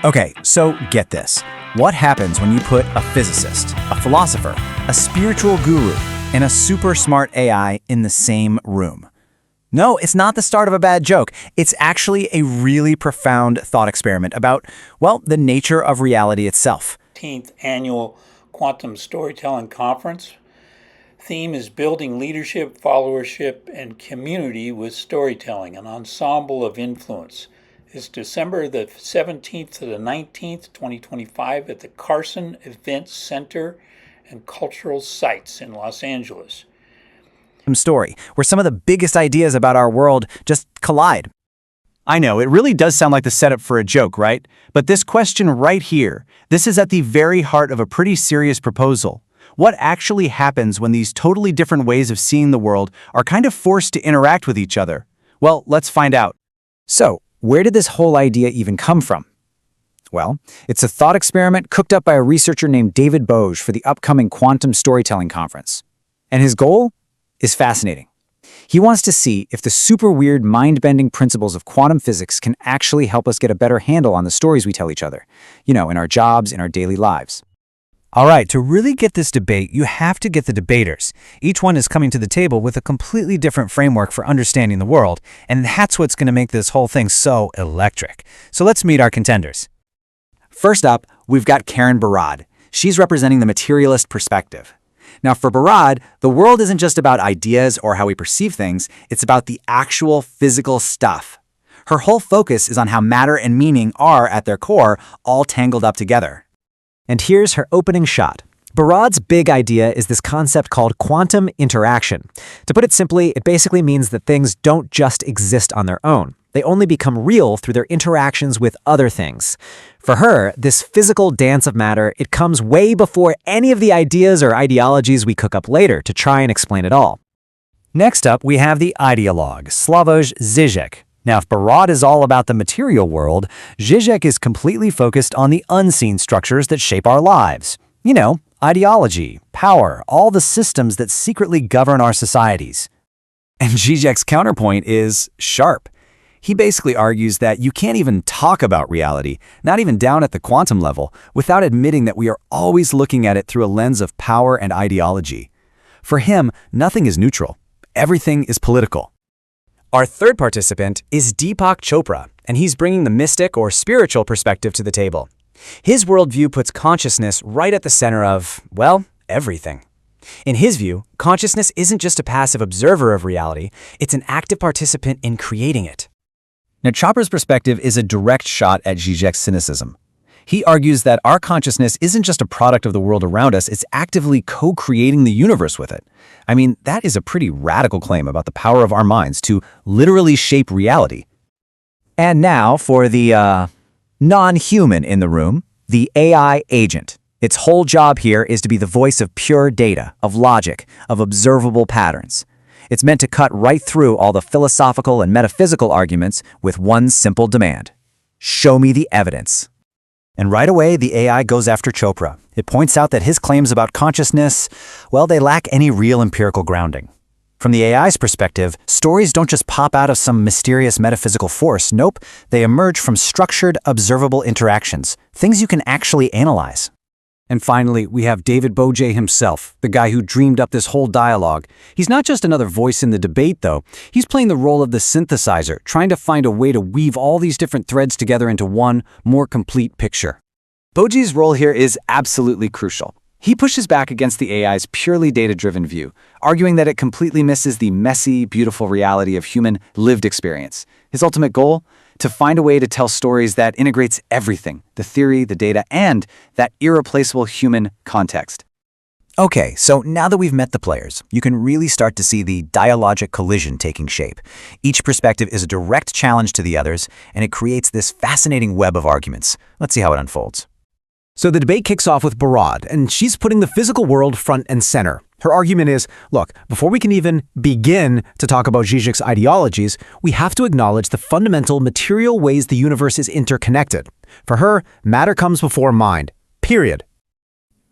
Okay, so get this. What happens when you put a physicist, a philosopher, a spiritual guru, and a super smart AI in the same room? No, it's not the start of a bad joke. It's actually a really profound thought experiment about, well, the nature of reality itself. 18th Annual Quantum Storytelling Conference. Theme is Building Leadership, Followership, and Community with Storytelling, an ensemble of influence. It's December the 17th to the 19th, 2025 at the Carson Events Center and Cultural Sites in Los Angeles. Story, where some of the biggest ideas about our world just collide. I know, it really does sound like the setup for a joke, right? But this question right here, this is at the very heart of a pretty serious proposal. What actually happens when these totally different ways of seeing the world are kind of forced to interact with each other? Well, let's find out. So, where did this whole idea even come from? Well, it's a thought experiment cooked up by a researcher named David Boje for the upcoming Quantum Storytelling Conference. And his goal is fascinating. He wants to see if the super weird, mind-bending principles of quantum physics can actually help us get a better handle on the stories we tell each other, in our jobs, in our daily lives. All right, to really get this debate, you have to get the debaters. Each one is coming to the table with a completely different framework for understanding the world, and that's what's going to make this whole thing so electric. So let's meet our contenders. First up, we've got Karen Barad. She's representing the materialist perspective. Now, for Barad, the world isn't just about ideas or how we perceive things, it's about the actual physical stuff. Her whole focus is on how matter and meaning are, at their core, all tangled up together. And here's her opening shot. Barad's big idea is this concept called quantum interaction. To put it simply, it basically means that things don't just exist on their own. They only become real through their interactions with other things. For her, this physical dance of matter, it comes way before any of the ideas or ideologies we cook up later to try and explain it all. Next up, we have the ideologue, Slavoj Zizek. Now, if Barad is all about the material world, Zizek is completely focused on the unseen structures that shape our lives. Ideology, power, all the systems that secretly govern our societies. And Zizek's counterpoint is sharp. He basically argues that you can't even talk about reality, not even down at the quantum level, without admitting that we are always looking at it through a lens of power and ideology. For him, nothing is neutral. Everything is political. Our third participant is Deepak Chopra, and he's bringing the mystic or spiritual perspective to the table. His worldview puts consciousness right at the center of, well, everything. In his view, consciousness isn't just a passive observer of reality, it's an active participant in creating it. Now, Chopra's perspective is a direct shot at Zizek's cynicism. He argues that our consciousness isn't just a product of the world around us, it's actively co-creating the universe with it. I mean, that is a pretty radical claim about the power of our minds to literally shape reality. And now for the, non-human in the room, the AI agent. Its whole job here is to be the voice of pure data, of logic, of observable patterns. It's meant to cut right through all the philosophical and metaphysical arguments with one simple demand. Show me the evidence. And right away, the AI goes after Chopra. It points out that his claims about consciousness, well, they lack any real empirical grounding. From the AI's perspective, stories don't just pop out of some mysterious metaphysical force. Nope, they emerge from structured, observable interactions, things you can actually analyze. And finally, we have David Boje himself, the guy who dreamed up this whole dialogue. He's not just another voice in the debate, though. He's playing the role of the synthesizer, trying to find a way to weave all these different threads together into one, more complete picture. Boje's role here is absolutely crucial. He pushes back against the AI's purely data-driven view, arguing that it completely misses the messy, beautiful reality of human lived experience. His ultimate goal? To find a way to tell stories that integrates everything, the theory, the data, and that irreplaceable human context. Okay, so now that we've met the players, you can really start to see the dialogic collision taking shape. Each perspective is a direct challenge to the others, and it creates this fascinating web of arguments. Let's see how it unfolds. So the debate kicks off with Barad, and she's putting the physical world front and center. Her argument is, look, before we can even begin to talk about Zizek's ideologies, we have to acknowledge the fundamental material ways the universe is interconnected. For her, matter comes before mind. Period.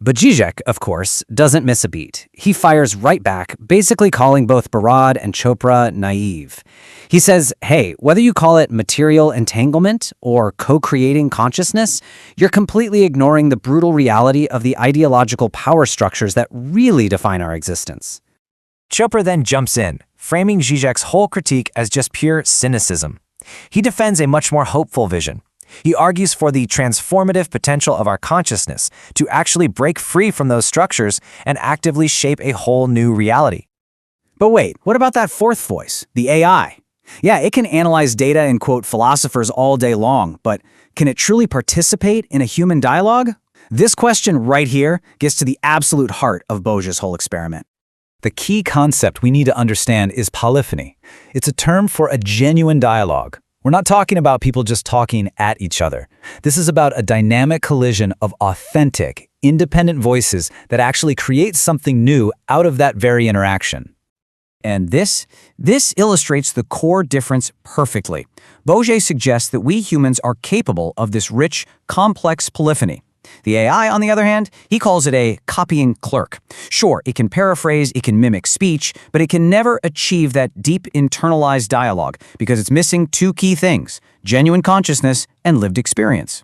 But Zizek, of course, doesn't miss a beat. He fires right back, basically calling both Barad and Chopra naive. He says, hey, whether you call it material entanglement or co-creating consciousness, you're completely ignoring the brutal reality of the ideological power structures that really define our existence. Chopra then jumps in, framing Zizek's whole critique as just pure cynicism. He defends a much more hopeful vision. He argues for the transformative potential of our consciousness to actually break free from those structures and actively shape a whole new reality. But wait, what about that fourth voice, the AI? Yeah, it can analyze data and quote philosophers all day long, but can it truly participate in a human dialogue? This question right here gets to the absolute heart of Boje's whole experiment. The key concept we need to understand is polyphony. It's a term for a genuine dialogue. We're not talking about people just talking at each other. This is about a dynamic collision of authentic, independent voices that actually create something new out of that very interaction. And this illustrates the core difference perfectly. Boje suggests that we humans are capable of this rich, complex polyphony. The AI, on the other hand, he calls it a copying clerk. Sure, it can paraphrase, it can mimic speech, but it can never achieve that deep internalized dialogue because it's missing two key things: genuine consciousness and lived experience.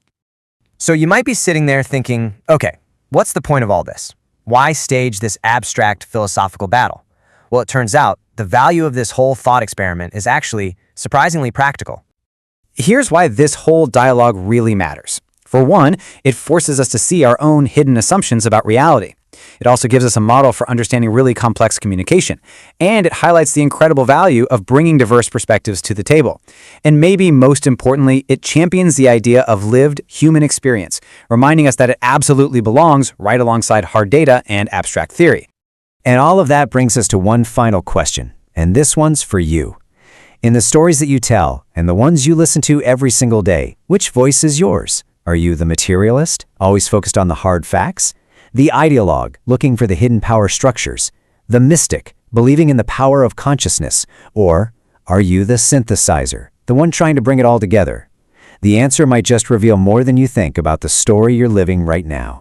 So you might be sitting there thinking, okay, what's the point of all this? Why stage this abstract philosophical battle? Well, it turns out the value of this whole thought experiment is actually surprisingly practical. Here's why this whole dialogue really matters. For one, it forces us to see our own hidden assumptions about reality. It also gives us a model for understanding really complex communication, and it highlights the incredible value of bringing diverse perspectives to the table. And maybe most importantly, it champions the idea of lived human experience, reminding us that it absolutely belongs right alongside hard data and abstract theory. And all of that brings us to one final question, and this one's for you. In the stories that you tell, and the ones you listen to every single day, which voice is yours? Are you the materialist, always focused on the hard facts? The ideologue, looking for the hidden power structures? The mystic, believing in the power of consciousness? Or are you the synthesizer, the one trying to bring it all together? The answer might just reveal more than you think about the story you're living right now.